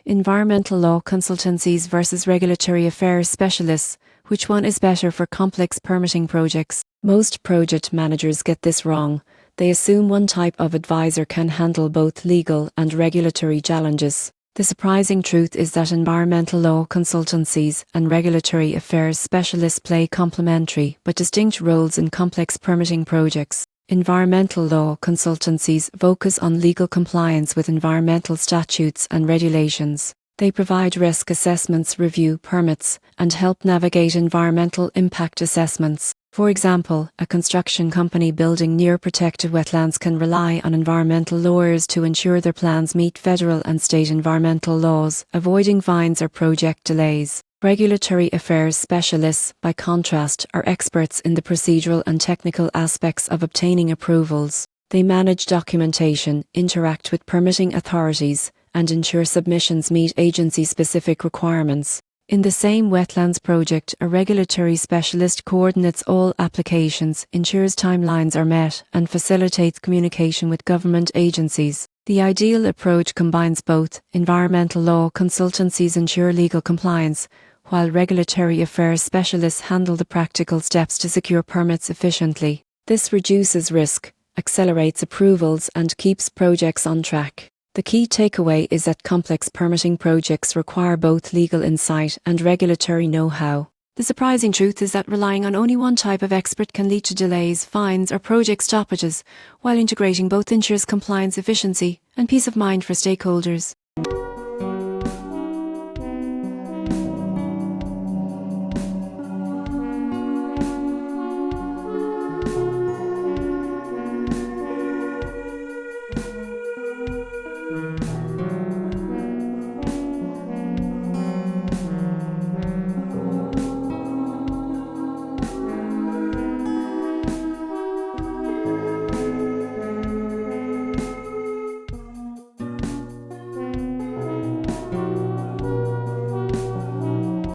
Environmental law consultancies versus regulatory affairs specialists. Which one is better for complex permitting projects? Most project managers get this wrong. They assume one type of advisor can handle both legal and regulatory challenges. The surprising truth is that environmental law consultancies and regulatory affairs specialists play complementary but distinct roles in complex permitting projects. Environmental law consultancies focus on legal compliance with environmental statutes and regulations. They provide risk assessments, review permits, and help navigate environmental impact assessments. For example, a construction company building near protected wetlands can rely on environmental lawyers to ensure their plans meet federal and state environmental laws, avoiding fines or project delays. Regulatory affairs specialists, by contrast, are experts in the procedural and technical aspects of obtaining approvals. They manage documentation, interact with permitting authorities, and ensure submissions meet agency-specific requirements. In the same wetlands project, a regulatory specialist coordinates all applications, ensures timelines are met, and facilitates communication with government agencies. The ideal approach combines both. Environmental law consultancies ensure legal compliance, while regulatory affairs specialists handle the practical steps to secure permits efficiently. This reduces risk, accelerates approvals, and keeps projects on track. The key takeaway is that complex permitting projects require both legal insight and regulatory know-how. The surprising truth is that relying on only one type of expert can lead to delays, fines, or project stoppages, while integrating both ensures compliance efficiency and peace of mind for stakeholders.